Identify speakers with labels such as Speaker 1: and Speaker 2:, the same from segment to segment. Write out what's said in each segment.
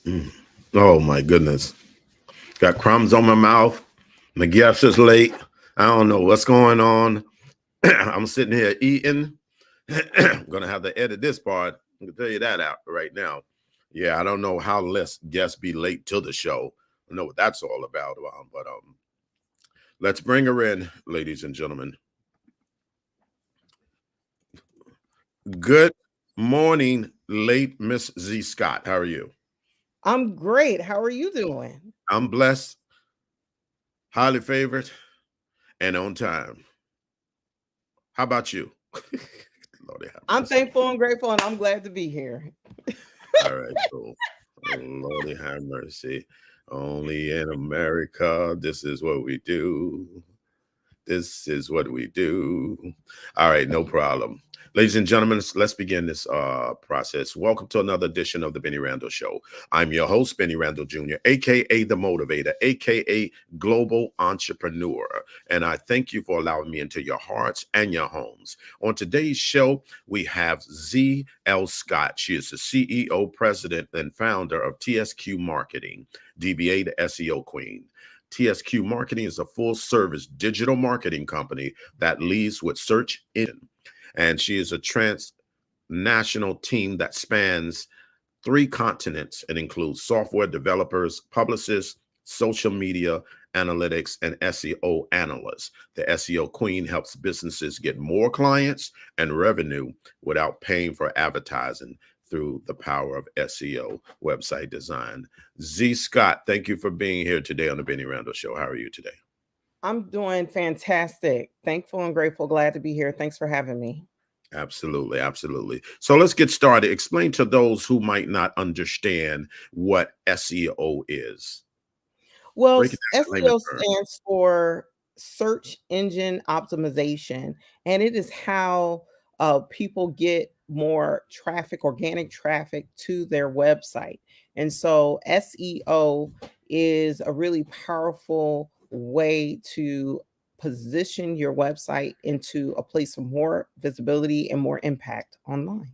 Speaker 1: Mm. Oh my goodness. Got crumbs on my mouth. My guest is late. I don't know what's going on. I'm sitting here eating. I'm gonna have to edit this part. I can tell you that out right now. Yeah, I don't know how less guests be late to the show. I know what that's all about. But let's bring her in, ladies and gentlemen. Good morning, late Miss Z Scott. How are you?
Speaker 2: I'm great. How are you doing?
Speaker 1: I'm blessed, highly favored, and on time. How about you? Lordy have
Speaker 2: I'm
Speaker 1: mercy.
Speaker 2: thankful and grateful, and I'm glad to be here.
Speaker 1: All right, so Lordy have mercy. Only in America, this is what we do. This is what we do. All right, no problem. Ladies and gentlemen, let's begin this process. Welcome to another edition of the Benny Randall Show. I'm your host, Benny Randall Jr., aka The Motivator, aka Global Entrepreneur. And I thank you for allowing me into your hearts and your homes. On today's show, we have Z.L. Scott. She is the CEO, president, and founder of TSQ Marketing, DBA, the SEO Queen. TSQ Marketing is a full service digital marketing company that leads with search engine. And she is a transnational team that spans three continents and includes software developers, publicists, social media analytics, and SEO analysts. The SEO Queen helps businesses get more clients and revenue without paying for advertising through the power of SEO website design. Z Scott, thank you for being here today on the Benny Randall Show. How are you today?
Speaker 2: I'm doing fantastic. Thankful and grateful. Glad to be here. Thanks for having me.
Speaker 1: Absolutely, absolutely. So let's get started. Explain to those who might not understand what SEO is.
Speaker 2: Well,
Speaker 1: Break it down in layman
Speaker 2: SEO
Speaker 1: terms.
Speaker 2: stands for search engine optimization, and it is how people get more traffic, organic traffic to their website. And so SEO is a really powerful way to position your website into a place of more visibility and more impact online.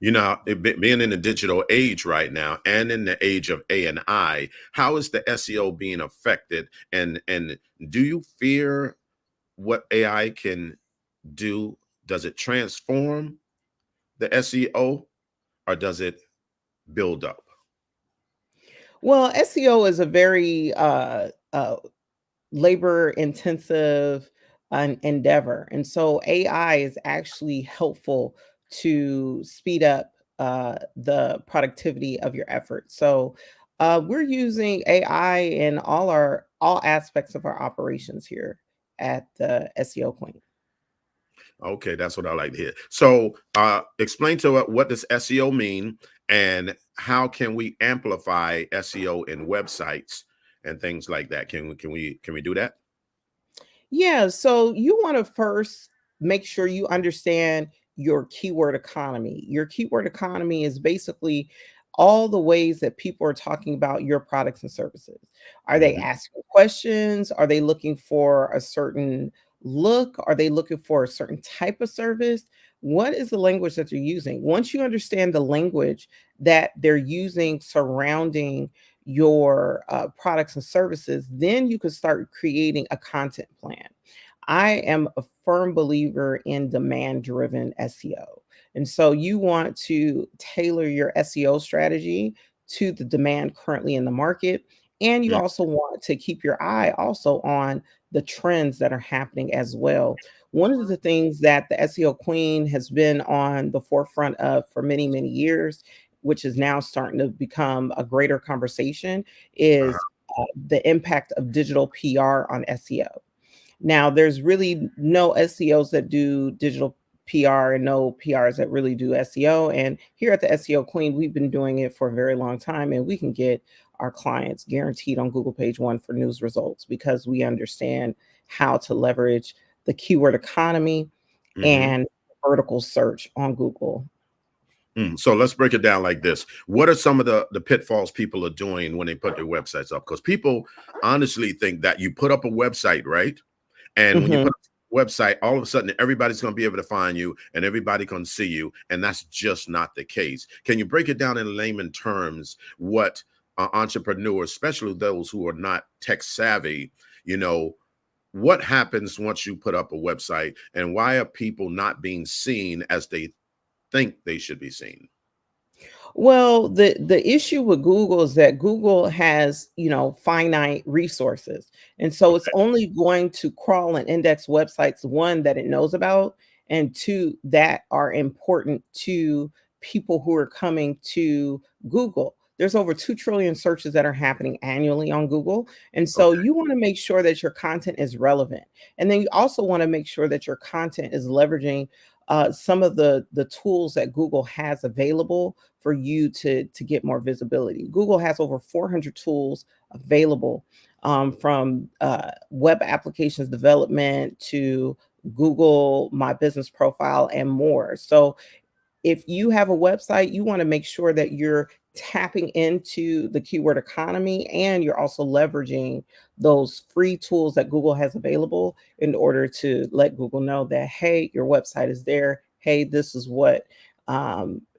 Speaker 1: Being in the digital age right now and in the age of A&I, how is the SEO being affected? And do you fear what AI can do? Does it transform the SEO or does it build up?
Speaker 2: Well, SEO is a very labor intensive endeavor. And so AI is actually helpful to speed up the productivity of your efforts. So we're using AI in all aspects of our operations here at the SEO Queen.
Speaker 1: Okay, that's what I like to hear. So, explain to us what does SEO mean, and how can we amplify SEO in websites and things like that? Can we do that?
Speaker 2: Yeah, so you want to first make sure you understand your keyword economy. Your keyword economy is basically all the ways that people are talking about your products and services. Are they
Speaker 1: Mhm.
Speaker 2: asking questions? Are they looking for a certain look? Are they looking for a certain type of service? What is the language that they're using? Once you understand the language that they're using surrounding your products and services, then you can start creating a content plan. I am a firm believer in demand driven SEO. And so you want to tailor your SEO strategy to the demand currently in the market. And you
Speaker 1: Mm.
Speaker 2: also want to keep your eye also on the trends that are happening as well. One of the things that the SEO Queen has been on the forefront of for many, many years, which is now starting to become a greater conversation,
Speaker 1: Uh-huh.
Speaker 2: is the impact of digital PR on SEO. Now, there's really no SEOs that do digital PR and no PRs that really do SEO. And here at the SEO Queen, we've been doing it for a very long time, and we can get our clients guaranteed on Google page one for news results because we understand how to leverage the keyword economy
Speaker 1: Mhm.
Speaker 2: and vertical search on Google.
Speaker 1: So let's break it down like this. What are some of the pitfalls people are doing when they put their websites up? Because people honestly think that you put up a website, right? And when you
Speaker 2: Mhm.
Speaker 1: put up a website, all of a sudden everybody's going to be able to find you and everybody can see you. And that's just not the case. Can you break it down in layman terms what entrepreneurs, especially those who are not tech savvy, you know, what happens once you put up a website, and why are people not being seen as they think they should be seen?
Speaker 2: Well, the issue with Google is that Google has, finite resources. And so it's only going to crawl and index websites, one, that it knows about, and two, that are important to people who are coming to Google. There's over 2 trillion searches that are happening annually on Google. And so
Speaker 1: Okay.
Speaker 2: you want to make sure that your content is relevant. And then you also want to make sure that your content is leveraging some of the tools that Google has available for you to get more visibility. Google has over 400 tools available, from web applications development to Google My Business Profile and more. So if you have a website, you want to make sure that you're tapping into the keyword economy, and you're also leveraging those free tools that Google has available in order to let Google know that, hey, your website is there. Hey, this is what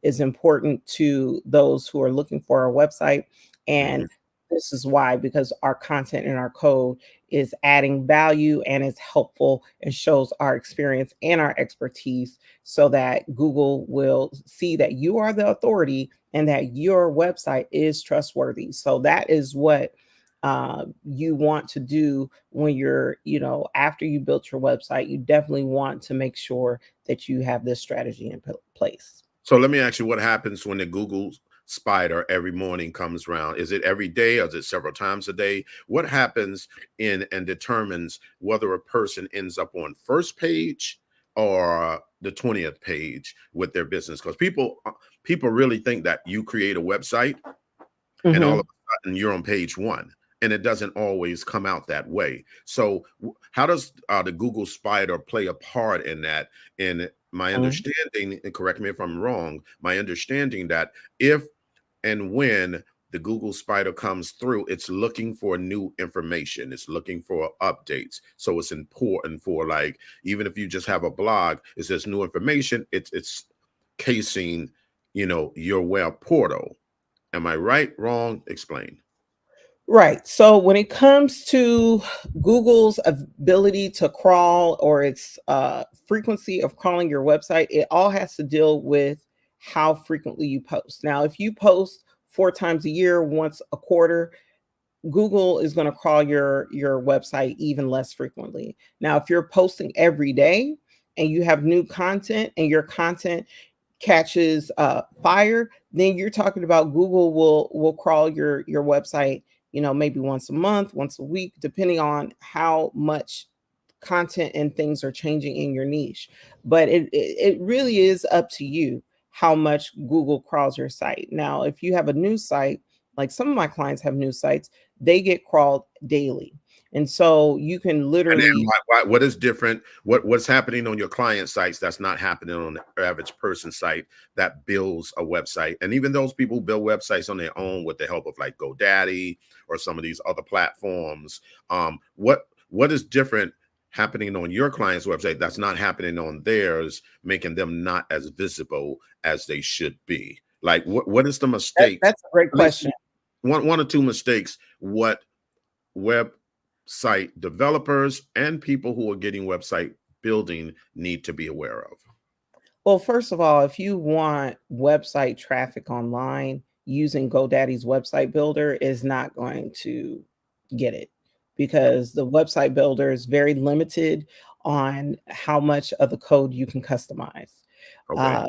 Speaker 2: is important to those who are looking for our website.
Speaker 1: Mhm.
Speaker 2: And this is why, because our content and our code is adding value and is helpful and shows our experience and our expertise, so that Google will see that you are the authority and that your website is trustworthy. So that is what you want to do when you're, after you built your website, you definitely want to make sure that you have this strategy in place.
Speaker 1: So let me ask you, what happens when the Google spider every morning comes around? Is it every day, or is it several times a day? What happens in and determines whether a person ends up on first page or the 20th page with their business? Because people really think that you create a website and all of
Speaker 2: Mhm.
Speaker 1: a sudden you're on page one. And it doesn't always come out that way. So, how does the Google Spider play a part in that? In my
Speaker 2: Mhm.
Speaker 1: understanding, and correct me if I'm wrong, my understanding that if and when the Google Spider comes through, it's looking for new information, it's looking for updates. So, it's important for, like, even if you just have a blog, it says new information, it's casing, your web portal. Am I right, wrong? Explain.
Speaker 2: Right. So when it comes to Google's ability to crawl, or its frequency of crawling your website, it all has to deal with how frequently you post. Now, if you post 4 times a year, once a quarter, Google is going to crawl your website even less frequently. Now, if you're posting every day and you have new content and your content catches fire, then you're talking about Google will crawl your website, maybe once a month, once a week, depending on how much content and things are changing in your niche. But it really is up to you how much Google crawls your site. Now, if you have a new site, like some of my clients have new sites, they get crawled daily. And so you can
Speaker 1: And then
Speaker 2: literally.
Speaker 1: what is different? What's happening on your client sites that's not happening on the average person site that builds a website? And even those people who build websites on their own with the help of like GoDaddy or some of these other platforms, what is different happening on your client's website that's not happening on theirs, making them not as visible as they should be? Like, what is the mistakes?
Speaker 2: That's a great
Speaker 1: At least
Speaker 2: question.
Speaker 1: one or two mistakes. What website developers and people who are getting website building need to be aware of?
Speaker 2: Well, first of all, if you want website traffic online, using GoDaddy's website builder is not going to get it, because the website builder is very limited on how much of the code you can customize.
Speaker 1: Okay.
Speaker 2: Uh,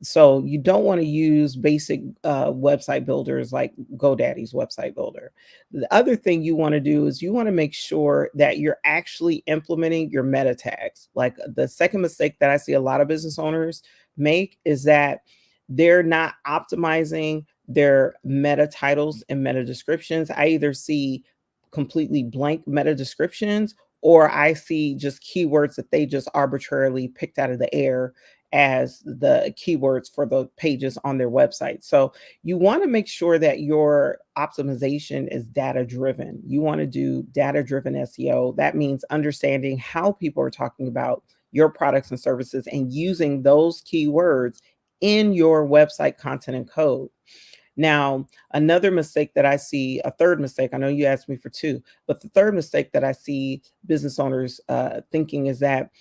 Speaker 2: so you don't want to use basic website builders like GoDaddy's website builder. The other thing you want to do is you want to make sure that you're actually implementing your meta tags. Like, the second mistake that I see a lot of business owners make is that they're not optimizing their meta titles and meta descriptions. I either see completely blank meta descriptions, or I see just keywords that they just arbitrarily picked out of the air as the keywords for the pages on their website. So you want to make sure that your optimization is data driven. You want to do data driven SEO. That means understanding how people are talking about your products and services and using those keywords in your website content and code. Now, another mistake that I see, a third mistake, I know you asked me for two, but the third mistake that I see business owners thinking is that,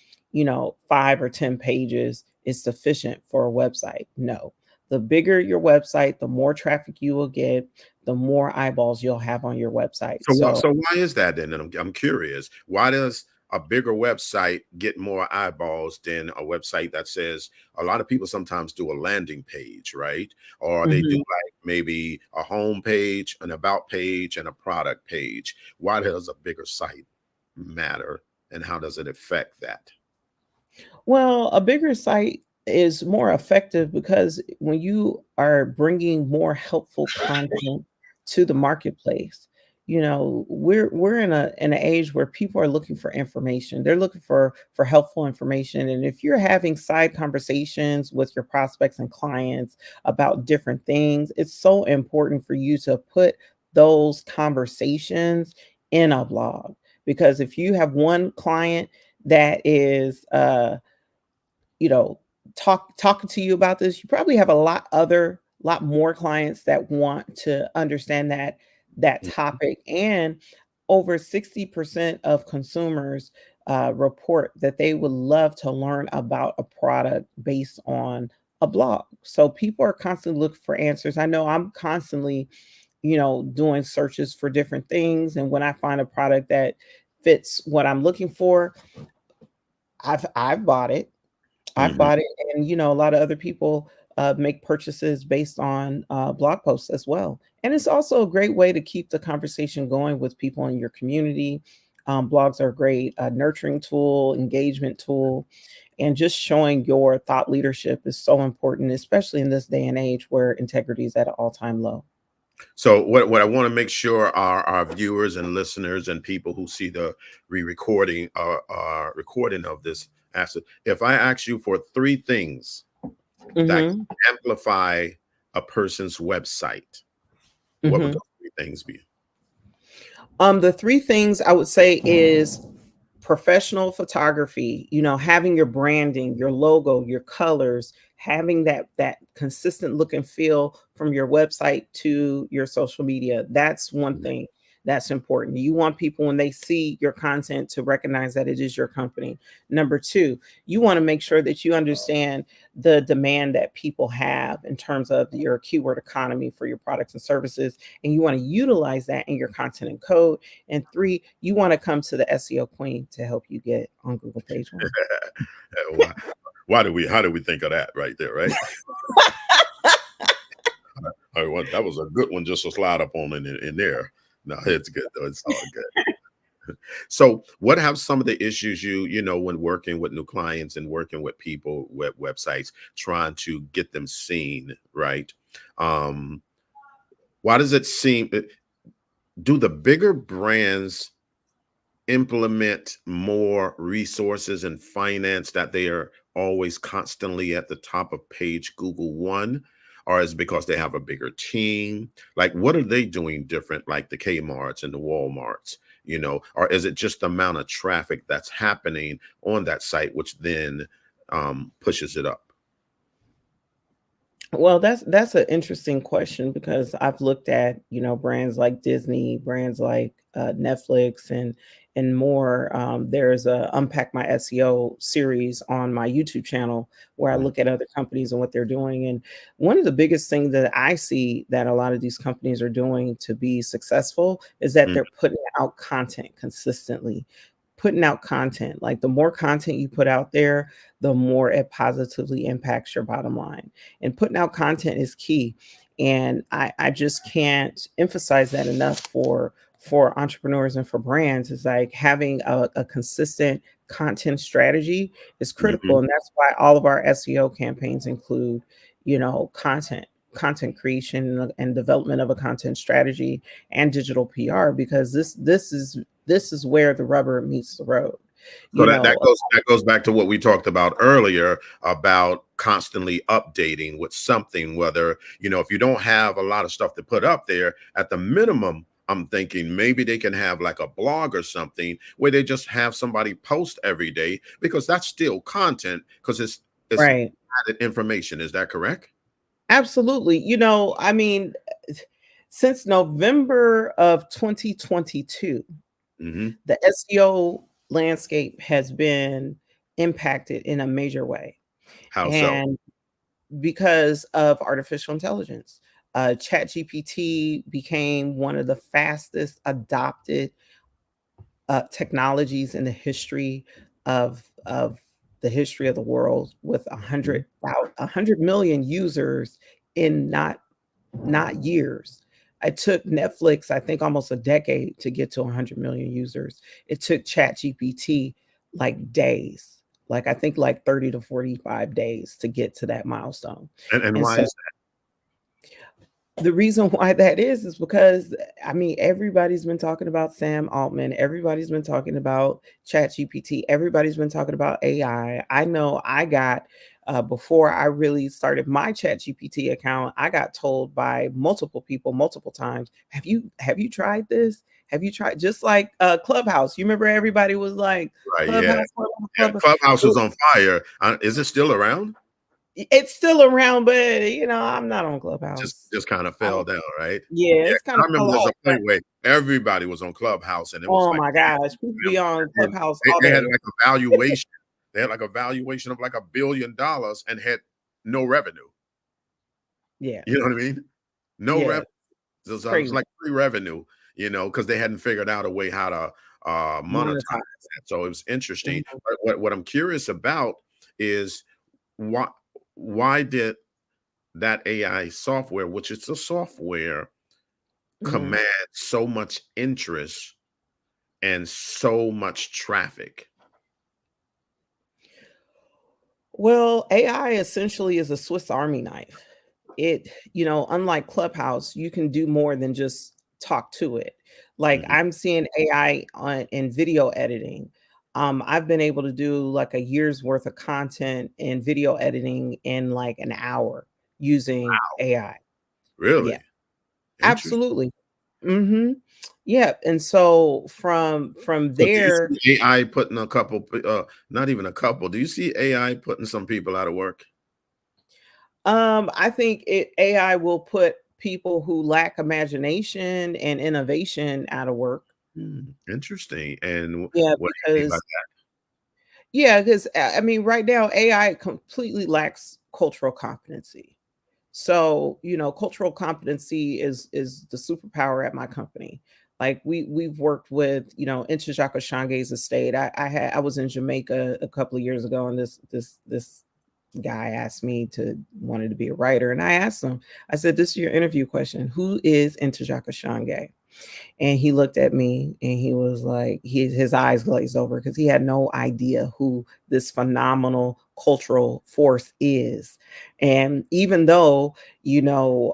Speaker 2: 5 or 10 pages is sufficient for a website. No, the bigger your website, the more traffic you will get, the more eyeballs you'll have on your website. So,
Speaker 1: So why is that then? And I'm curious. Why does a bigger website get more eyeballs than a website that says a lot of people sometimes do a landing page, right? Or they do
Speaker 2: mhm.
Speaker 1: like maybe a home page, an about page, and a product page. Why does a bigger site matter? And how does it affect that?
Speaker 2: Well, a bigger site is more effective because when you are bringing more helpful content to the marketplace, we're in an age where people are looking for information. They're looking for helpful information, and if you're having side conversations with your prospects and clients about different things, it's so important for you to put those conversations in a blog, because if you have one client that is you know, talking to you about this, you probably have a lot more clients that want to understand that
Speaker 1: Mhm.
Speaker 2: topic. And over 60% of consumers report that they would love to learn about a product based on a blog. So people are constantly looking for answers. I know I'm constantly, doing searches for different things. And when I find a product that fits what I'm looking for, I've bought it. I've
Speaker 1: Mhm.
Speaker 2: bought it, and a lot of other people make purchases based on blog posts as well. And it's also a great way to keep the conversation going with people in your community. Blogs are a great nurturing tool, engagement tool, and just showing your thought leadership is so important, especially in this day and age where integrity is at an all-time low.
Speaker 1: So what I want to make sure our viewers and listeners and people who see the re-recording recording of this answer, if I ask you for three things that
Speaker 2: Hmm.
Speaker 1: amplify a person's website, what would
Speaker 2: Hmm.
Speaker 1: those three things be?
Speaker 2: The three things I would say is professional photography, having your branding, your logo, your colors, having that consistent look and feel from your website to your social media. That's one thing that's important. You want people when they see your content to recognize that it is your company. Number two, you want to make sure that you understand the demand that people have in terms of your keyword economy for your products and services, and you want to utilize that in your content and code. And three, you want to come to the SEO queen to help you get on Google page one.
Speaker 1: why how do we think of that right there, right? That was a good one just to slide up on in there. No, it's good though. It's all good. So, what have some of the issues you know when working with new clients and working with people websites, trying to get them seen, right? Um, why does it seem? Do the bigger brands implement more resources and finance that they are always constantly at the top of page Google one? Or is it because they have a bigger team? Like, what are they doing different, like the Kmarts and the Walmarts, or is it just the amount of traffic that's happening on that site, which then pushes it up?
Speaker 2: Well, that's an interesting question because I've looked at brands like Disney, brands like Netflix, and more. There's a Unpack My SEO series on my YouTube channel where I
Speaker 1: Mhm,
Speaker 2: look at other companies and what they're doing. And one of the biggest things that I see that a lot of these companies are doing to be successful is that
Speaker 1: mhm.
Speaker 2: they're putting out content consistently. Putting out content, like the more content you put out there, the more it positively impacts your bottom line, and putting out content is key. And I just can't emphasize that enough for entrepreneurs and for brands. Is like having a consistent content strategy is critical.
Speaker 1: Mhm.
Speaker 2: And that's why all of our SEO campaigns include, content creation and development of a content strategy and digital PR, because this is where the rubber meets the road.
Speaker 1: So
Speaker 2: You
Speaker 1: that
Speaker 2: know,
Speaker 1: that goes back to what we talked about earlier about constantly updating with something. Whether if you don't have a lot of stuff to put up there, at the minimum, I'm thinking maybe they can have like a blog or something where they just have somebody post every day, because that's still content, because it's
Speaker 2: right.
Speaker 1: added information. Is that correct?
Speaker 2: Absolutely. I mean, since November of 2022,
Speaker 1: Hmm.
Speaker 2: the SEO landscape has been impacted in a major way.
Speaker 1: How so?
Speaker 2: And because of artificial intelligence, ChatGPT became one of the fastest adopted technologies in the history of the history of the world, with
Speaker 1: Mhm.
Speaker 2: 100 million users in not years. It took Netflix, I think, almost a decade to get to 100 million users. It took ChatGPT like days, like I think like 30 to 45 days to get to that milestone.
Speaker 1: And
Speaker 2: And
Speaker 1: why
Speaker 2: so
Speaker 1: is
Speaker 2: the reason why that is because I mean everybody's been talking about Sam Altman, everybody's been talking about ChatGPT, everybody's been talking about AI. I know I got before I really started my ChatGPT account, I got told by multiple people multiple times, have you tried this? Have you tried, just like Clubhouse? You remember everybody was like
Speaker 1: that? Right. Yeah.
Speaker 2: Clubhouse,
Speaker 1: Yeah.
Speaker 2: Clubhouse.
Speaker 1: Clubhouse was on fire. Is it still around?
Speaker 2: It's still around, but I'm not on Clubhouse.
Speaker 1: Just kind of
Speaker 2: I
Speaker 1: fell
Speaker 2: don't,
Speaker 1: down, right?
Speaker 2: yeah,
Speaker 1: Yeah,
Speaker 2: it's
Speaker 1: 'cause
Speaker 2: kind
Speaker 1: I
Speaker 2: of
Speaker 1: remember
Speaker 2: fell
Speaker 1: there's a
Speaker 2: off.
Speaker 1: point where everybody was on Clubhouse, and it was
Speaker 2: Oh
Speaker 1: like
Speaker 2: my gosh, people be on
Speaker 1: and
Speaker 2: Clubhouse
Speaker 1: they
Speaker 2: all
Speaker 1: they had
Speaker 2: day.
Speaker 1: like a valuation. They had like a valuation of like $1 billion and had no revenue.
Speaker 2: Yeah,
Speaker 1: You know what I mean? No
Speaker 2: yeah,
Speaker 1: revenue.
Speaker 2: it's
Speaker 1: It was
Speaker 2: crazy.
Speaker 1: like free revenue, because they hadn't figured out a way how to monetize
Speaker 2: Monetize.
Speaker 1: that. So it was interesting.
Speaker 2: Mhm,
Speaker 1: But what I'm curious about is why why did that AI software, which is a software,
Speaker 2: mhm.
Speaker 1: command so much interest and so much traffic?
Speaker 2: Well, AI essentially is a Swiss Army knife. Unlike Clubhouse, you can do more than just talk to it. Like
Speaker 1: Mhm.
Speaker 2: I'm seeing AI in video editing. I've been able to do like a year's worth of content in video editing in like an hour using AI. Yeah.
Speaker 1: Really interesting.
Speaker 2: Absolutely. Mhm. Yeah, and so from
Speaker 1: So do you
Speaker 2: there,
Speaker 1: see AI putting a couple, not even a couple? Do you see AI putting some people out of work?
Speaker 2: I think AI will put people who lack imagination and innovation out of work.
Speaker 1: Interesting. And
Speaker 2: Yeah,
Speaker 1: what do you mean by
Speaker 2: because yeah, because I mean, right now AI completely lacks cultural competency. So, cultural competency is the superpower at my company. Like we've worked with, Intijaka Shange's estate. I was in Jamaica a couple of years ago, and this guy asked me to wanted to be a writer, and I asked him. I said, "This is your interview question. Who is Intijaka Shange?" And he looked at me and he was like, his eyes glazed over because he had no idea who this phenomenal cultural force is. And even though, Intishaka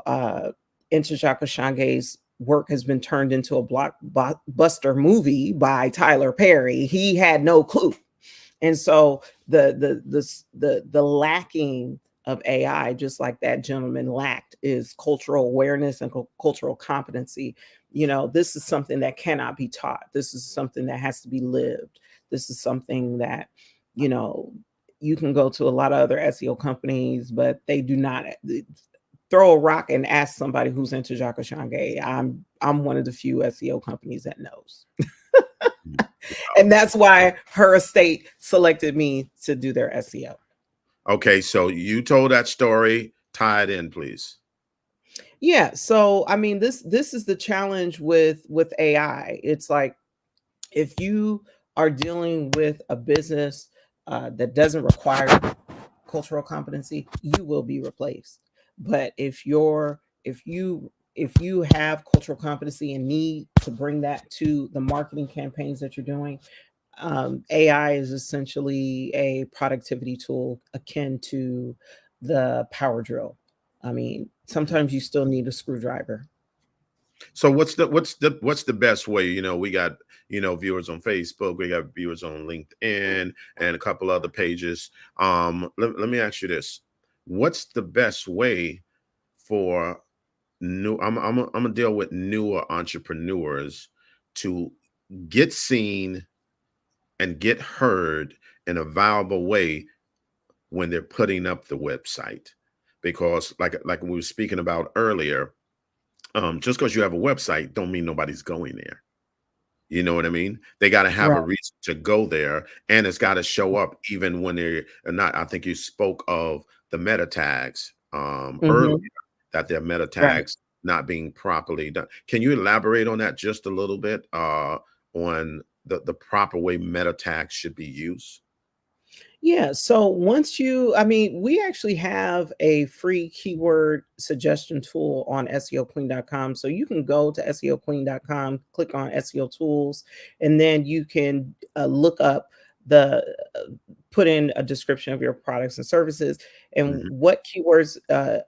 Speaker 2: Shange's work has been turned into a blockbuster movie by Tyler Perry, he had no clue. And so the lacking of AI, just like that gentleman lacked, is cultural awareness and cultural competency. This is something that cannot be taught. This is something that has to be lived. This is something that, you know, you can go to a lot of other SEO companies, but they do not throw a rock and ask somebody who's into Jaka Shange. I'm one of the few SEO companies that knows.
Speaker 1: that?
Speaker 2: And that's why her estate selected me to do their SEO.
Speaker 1: Okay, so you told that story. Tie it in, please.
Speaker 2: Yeah, so I mean this is the challenge with AI. It's like if you are dealing with a business that doesn't require cultural competency, you will be replaced. But if you have cultural competency and need to bring that to the marketing campaigns that you're doing, AI is essentially a productivity tool akin to the power drill. I mean, sometimes you still need a screwdriver.
Speaker 1: So what's the best way? We got viewers on Facebook, we got viewers on LinkedIn, and a couple other pages. Let me ask you this: what's the best way for new? I'm gonna deal with newer entrepreneurs to get seen and get heard in a valuable way when they're putting up the website. because like we were speaking about earlier, just because you have a website don't mean nobody's going there. You know what I mean? They got to have
Speaker 2: Right.
Speaker 1: a reason to go there, and it's got to show up even when they're not. I think you spoke of the meta tags earlier,
Speaker 2: Mhm.
Speaker 1: that their meta
Speaker 2: Right.
Speaker 1: tags not being properly done. Can you elaborate on that just a little bit, on the proper way meta tags should be used?
Speaker 2: Yeah. So once you, I mean, we actually have a free keyword suggestion tool on SEOqueen.com. So you can go to SEOqueen.com, click on SEO tools, and then you can look up the, put in a description of your products and services and
Speaker 1: Mhm.
Speaker 2: what keywords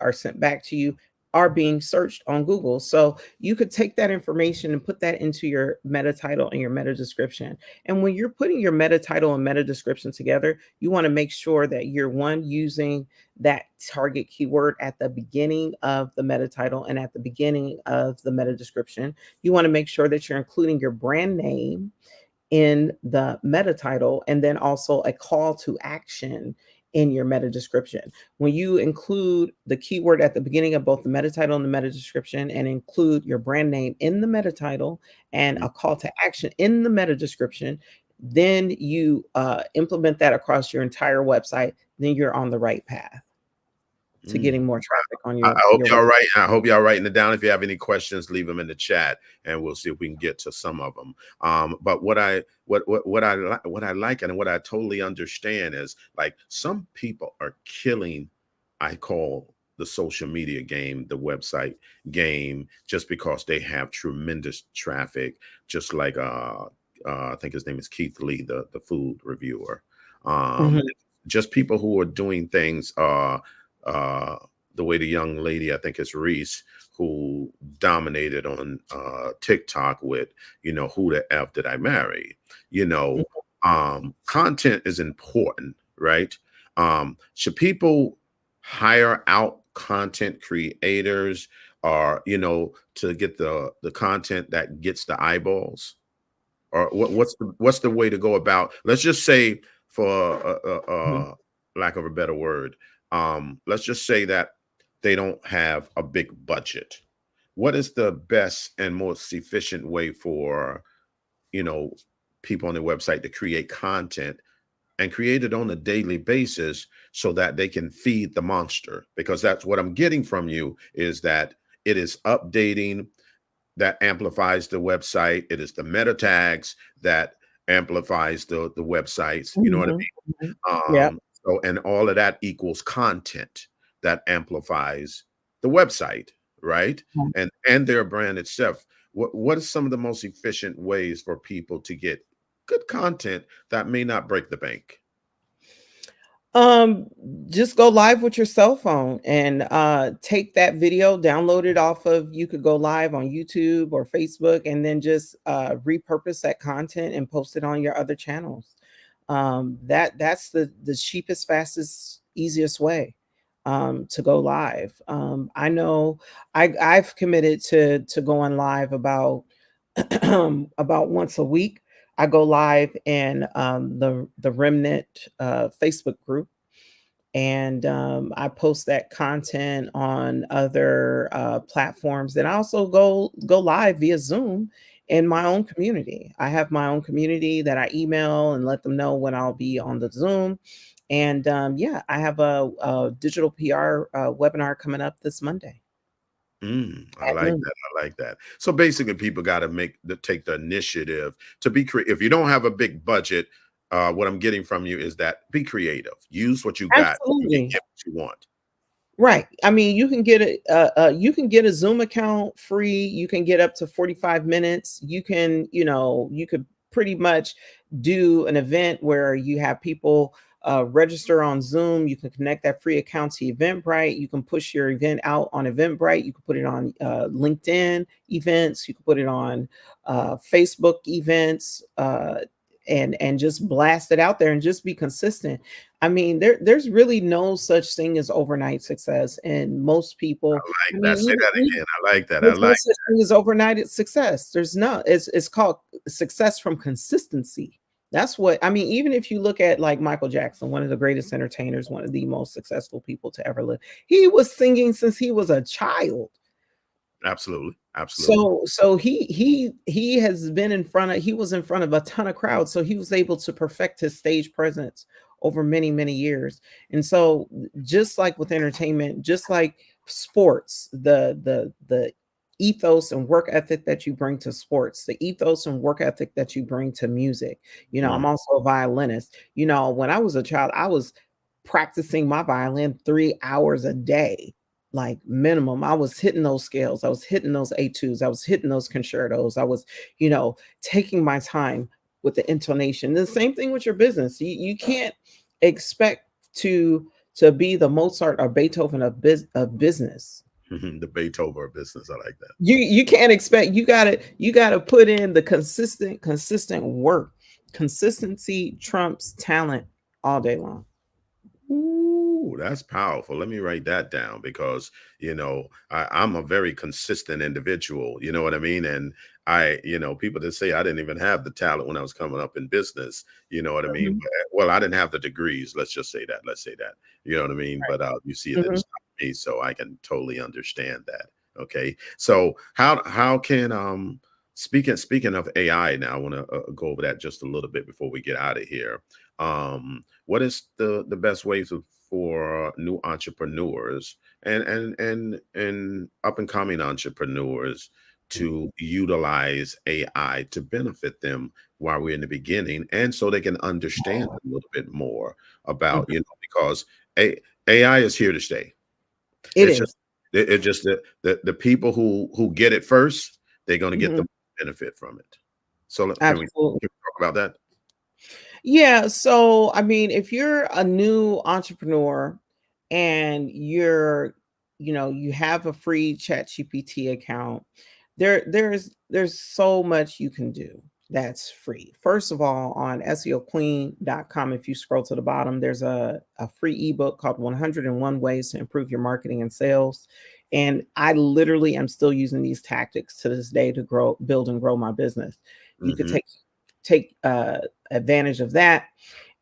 Speaker 2: are sent back to you are being searched on Google. So you could take that information and put that into your meta title and your meta description. And when you're putting your meta title and meta description together, you want to make sure that you're one using that target keyword at the beginning of the meta title and at the beginning of the meta description. You want to make sure that you're including your brand name in the meta title and then also a call to action in your meta description. When you include the keyword at the beginning of both the meta title and the meta description and include your brand name in the meta title and
Speaker 1: Mhm.
Speaker 2: a call to action in the meta description, then you implement that across your entire website, then you're on the right path to
Speaker 1: Mm.
Speaker 2: getting more traffic on
Speaker 1: I hope
Speaker 2: your website.
Speaker 1: y'all right. I hope y'all writing it down. If you have any questions, leave them in the chat, and we'll see if we can get to some of them. But what I like and what I totally understand is, like, some people are killing. I call the social media game, the website game, just because they have tremendous traffic. Just like I think his name is Keith Lee, the food reviewer. Um,
Speaker 2: Mhm.
Speaker 1: just people who are doing things. Uh, the way the young lady, I think it's Reese, who dominated on TikTok with, who the F did I marry? You know, content is important, right? Should people hire out content creators, or, to get the content that gets the eyeballs? Or what's the way to go about, let's just say, for
Speaker 2: Mhm.
Speaker 1: lack of a better word, let's just say that they don't have a big budget. What is the best and most efficient way for, you know people on their website to create content and create it on a daily basis, so that they can feed the monster? Because that's what I'm getting from you, is that it is updating, that amplifies the website. It is the meta tags that amplifies the websites. You know what
Speaker 2: Mhm. Mhm.
Speaker 1: I mean?
Speaker 2: Yep.
Speaker 1: So, and all of that equals content that amplifies the website, right? And their brand itself. What are some of the most efficient ways for people to get good content that may not break the bank?
Speaker 2: Um, just go live with your cell phone and take that video, download it off of, you could go live on YouTube or Facebook and then just repurpose that content and post it on your other channels. That's the cheapest, fastest, easiest way to go live. I know I've committed to going live about about once a week. I go live in the Remnant Facebook group, and I post that content on other platforms. And I also go live via Zoom in my own community. I have my own community that I email and let them know when I'll be on the Zoom. And yeah, I have a digital PR webinar coming up this Monday
Speaker 1: I
Speaker 2: at
Speaker 1: like
Speaker 2: noon.
Speaker 1: that. I like that. So basically, people got to take the initiative to be creative. If you don't have a big budget, what I'm getting from you is that be creative. Use what you got. You can
Speaker 2: Absolutely.
Speaker 1: get what you want.
Speaker 2: Right. I mean, you can get a Zoom account free. You can get up to 45 minutes. You can, you could pretty much do an event where you have people register on Zoom. You can connect that free account to Eventbrite. You can push your event out on Eventbrite. You can put it on LinkedIn events. You can put it on Facebook events, and just blast it out there and just be consistent. I mean, there's really no such thing as overnight success, and most people, I
Speaker 1: Like that.
Speaker 2: mean,
Speaker 1: Say that
Speaker 2: even
Speaker 1: again. I like that. I
Speaker 2: there's no
Speaker 1: like.
Speaker 2: such thing as overnight success. There's no, it's called success from consistency. That's what I mean. Even if you look at like Michael Jackson, one of the greatest entertainers, one of the most successful people to ever live, he was singing since he was a child.
Speaker 1: Absolutely, absolutely.
Speaker 2: So he has been in front of, he was in front of a ton of crowds, so he was able to perfect his stage presence over many years. And so just like with entertainment, just like sports, the ethos and work ethic that you bring to sports, the ethos and work ethic that you bring to music. I'm
Speaker 1: Mm,
Speaker 2: also a violinist. When I was a child, I was practicing my violin 3 hours a day, like minimum. I was hitting those scales, I was hitting those etudes, I was hitting those concertos, I was, taking my time with the intonation. The same thing with your business. You can't expect to be the Mozart or Beethoven of business.
Speaker 1: the Beethoven business, I like that.
Speaker 2: You can't expect, you gotta put in the consistent work. Consistency trumps talent all day long.
Speaker 1: Ooh, that's powerful. Let me write that down because I'm a very consistent individual. You know what I mean? And people that say I didn't even have the talent when I was coming up in business. You know what I mean?
Speaker 2: Mhm.
Speaker 1: Well, I didn't have the degrees. Let's just say that. Let's say that. You know what I mean? But you see, it didn't
Speaker 2: Mhm.
Speaker 1: stop me, so I can totally understand that. Okay, so how can speaking of AI now, I want to go over that just a little bit before we get out of here. What is the best ways for new entrepreneurs and up and coming entrepreneurs to utilize AI to benefit them while we're in the beginning, and so they can understand a little bit more about,
Speaker 2: Mhm.
Speaker 1: because a, AI is here to stay.
Speaker 2: It
Speaker 1: It's just
Speaker 2: is.
Speaker 1: the people who get it first, they're going to get the
Speaker 2: Mhm.
Speaker 1: benefit from it. So
Speaker 2: Absolutely.
Speaker 1: can we talk about that?
Speaker 2: Yeah, so I mean, if you're a new entrepreneur and you have a free chat GPT account, there's so much you can do that's free. First of all, on SEOqueen.com, if you scroll to the bottom, there's a free ebook called 101 Ways to Improve Your Marketing and Sales. And I literally am still using these tactics to this day to build and grow my business. You could
Speaker 1: Hmm.
Speaker 2: take advantage of that.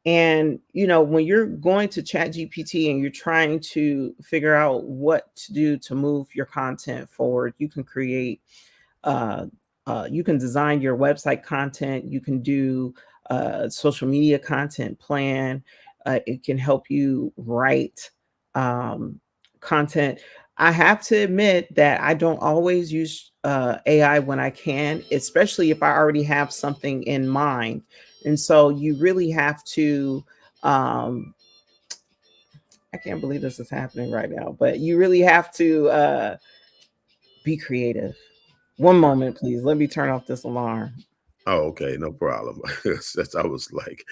Speaker 2: And when you're going to chat gpt and you're trying to figure out what to do to move your content forward, you can create uh, you can design your website content, you can do social media content plan, it can help you write um, content. I have to admit that I don't always use AI when I can, especially if I already have something in mind. And so you really have to, um, I can't believe this is happening right now, but you really have to be creative. One moment, please. Let me turn off this alarm.
Speaker 1: Oh, okay, no problem. I was like,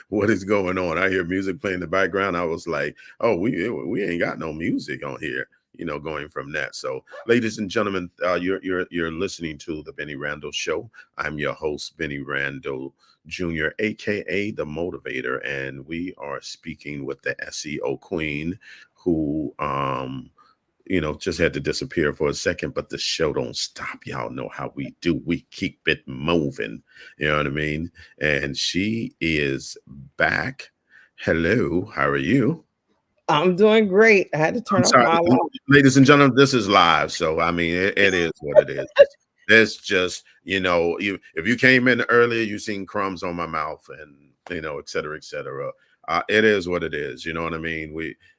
Speaker 1: "What is going on?" I hear music playing in the background. I was like, "Oh, we ain't got no music on here." Going from that. So, ladies and gentlemen, you're listening to the Benny Randall Show. I'm your host, Benny Randall Jr., aka the Motivator, and we are speaking with the SEO Queen, who just had to disappear for a second, but the show don't stop. Y'all know how we do. We keep it moving. You know what I mean? And she is back. Hello, how are you?
Speaker 2: I'm doing great. I had to
Speaker 1: I'm
Speaker 2: turn off
Speaker 1: sorry,
Speaker 2: my alarm.
Speaker 1: ladies and gentlemen, this is live. So, I mean, it is what it is. It's just, if you came in earlier, you seen crumbs on my mouth and, et cetera, et cetera. It is what it is. You know what I mean?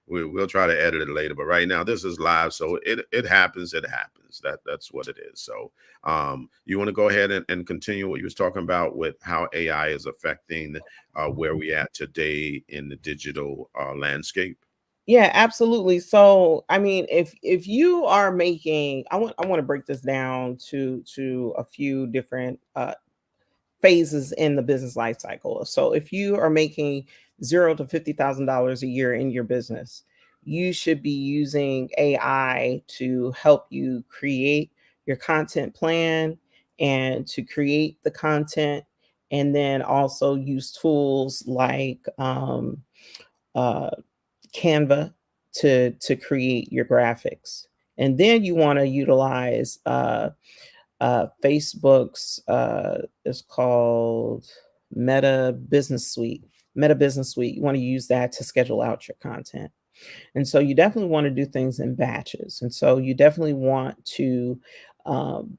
Speaker 1: We'll try to edit it later, but right now this is live. So it happens. It happens. That's what it is. So, you want to go ahead and continue what you was talking about with how AI is affecting where we at today in the digital landscape?
Speaker 2: Yeah, absolutely. So, I mean, if you are making, I want to break this down to a few different phases in the business life cycle. So, if you are making $0 to $50,000 a year in your business, you should be using AI to help you create your content plan and to create the content, and then also use tools like uh, Canva to create your graphics. And then you want to utilize Facebook's, it's called. Meta Business Suite. Meta Business Suite, you want to use that to schedule out your content. And so you definitely want to do things in batches. And so you definitely want to um,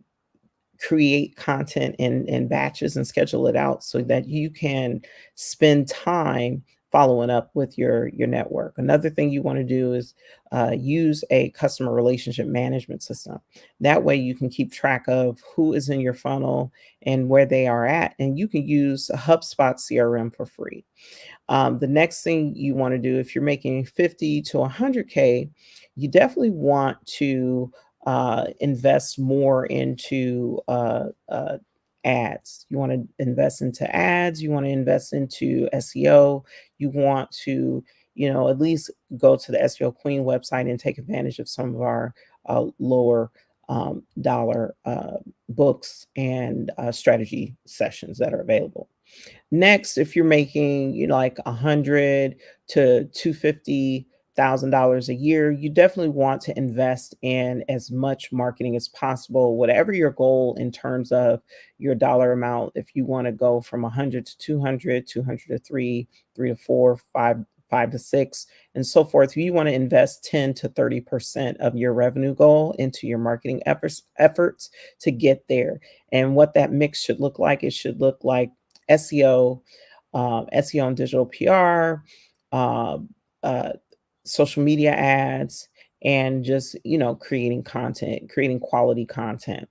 Speaker 2: create content in batches and schedule it out so that you can spend time following up with your network. Another thing you want to do is use a customer relationship management system. That way you can keep track of who is in your funnel and where they are at, and you can use a HubSpot CRM for free. The next thing you want to do, if you're making 50 to 100K, you definitely want to invest more into ads. You want to invest into ads. You want to invest into SEO. You want to, at least go to the SEO Queen website and take advantage of some of our lower dollar books and strategy sessions that are available. Next, if you're making, like 100 to $250,000 a year, you definitely want to invest in as much marketing as possible. Whatever your goal in terms of your dollar amount, if you want to go from 100 to 200, 200 to 3, 3 to 4, 5, 5 to 6, and so forth. You want to invest 10 to 30% of your revenue goal into your marketing efforts to get there. And what that mix should look like, it should look like SEO, SEO and digital PR, um, uh, social media ads, and just creating content, creating quality content.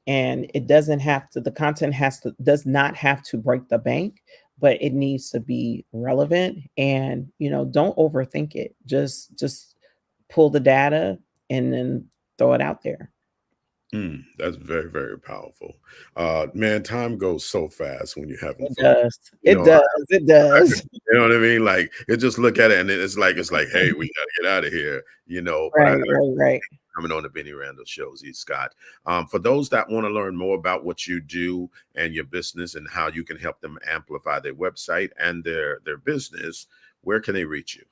Speaker 2: And it doesn't have to. The content does not have to break the bank, but it needs to be relevant. And don't overthink it. Just pull the data and then throw it out there.
Speaker 1: That's very, very powerful. Man, time goes so fast when you're having
Speaker 2: It
Speaker 1: fun.
Speaker 2: does.
Speaker 1: You
Speaker 2: It
Speaker 1: know,
Speaker 2: does. It does.
Speaker 1: you know what I mean? Like, you just look at it and it's like, hey, we gotta get out of here, but I
Speaker 2: Right. Right. Right.
Speaker 1: coming on the Benny Randall show, Z Scott. For those that want to learn more about what you do and your business and how you can help them amplify their website and their business, where can they reach you?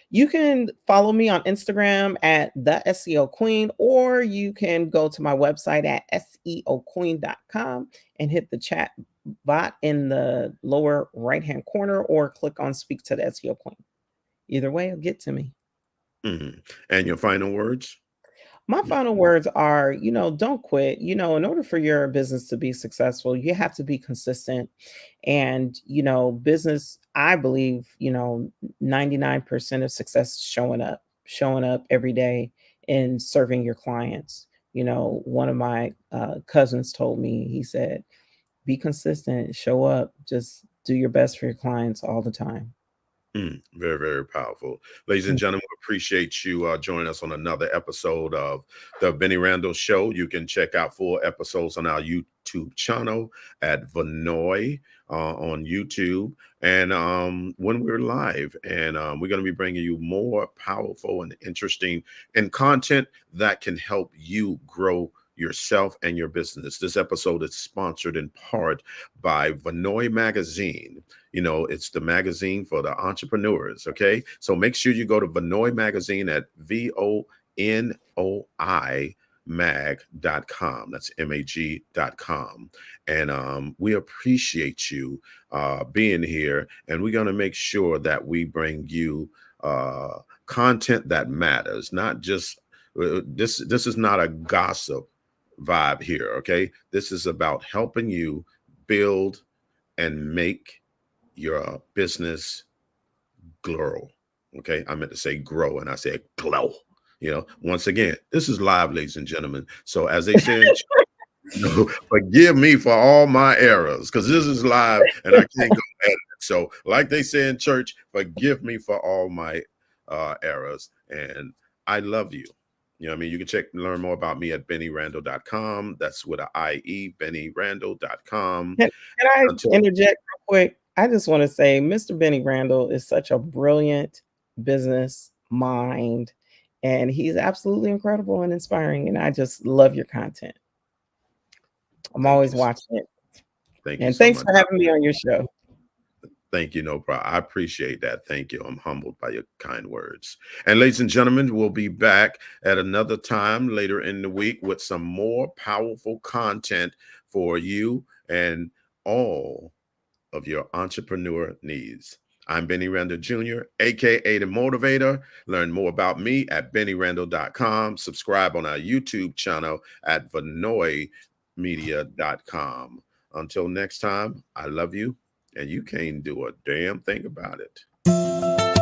Speaker 2: You can follow me on Instagram at the SEO Queen, or you can go to my website at seoqueen.com and hit the chat bot in the lower right hand corner, or click on speak to the SEO Queen. Either way, it'll get to me.
Speaker 1: Mhm. And your final words?
Speaker 2: My final words are, don't quit. In order for your business to be successful, you have to be consistent. And, business, I believe, 99% of success is showing up every day and serving your clients. One of my cousins told me, he said, be consistent, show up, just do your best for your clients all the time.
Speaker 1: Very, very powerful. Ladies and gentlemen, we appreciate you joining us on another episode of the Benny Randall Show. You can check out full episodes on our YouTube channel at Vonoi on YouTube. And when we're live, and we're going to be bringing you more powerful and interesting and content that can help you grow yourself and your business. This episode is sponsored in part by Vonoi Magazine. It's the magazine for the entrepreneurs. Okay. So make sure you go to Vonoi Magazine at VONOI mag.com. That's mag.com. And we appreciate you being here. And we're going to make sure that we bring you content that matters, not just this. This is not a gossip vibe here. Okay. This is about helping you build and make your business grow. Okay. I meant to say grow and I said glow. Once again, this is live, ladies and gentlemen. So as they say, forgive me for all my errors because this is live and I can't go edit it. So, like they say in church, forgive me for all my errors. And I love you. You know what I mean? You can learn more about me at bennyrandall.com. That's with an IE, bennyrandall.com.
Speaker 2: Can I
Speaker 1: Until
Speaker 2: interject real quick? I just want to say Mr. Benny Randall is such a brilliant business mind, and he's absolutely incredible and inspiring. And I just love your content. I'm
Speaker 1: thank
Speaker 2: always
Speaker 1: you.
Speaker 2: watching it.
Speaker 1: Thank you
Speaker 2: And
Speaker 1: so
Speaker 2: thanks
Speaker 1: much.
Speaker 2: for having me on your show.
Speaker 1: Thank you, no problem. I appreciate that. Thank you. I'm humbled by your kind words. And ladies and gentlemen, we'll be back at another time later in the week with some more powerful content for you and all of your entrepreneur needs. I'm Bennie Randall Jr., aka The Motivator. Learn more about me at BennieRandall.com. Subscribe on our YouTube channel at VonoiMedia.com. Until next time, I love you, and you can't do a damn thing about it.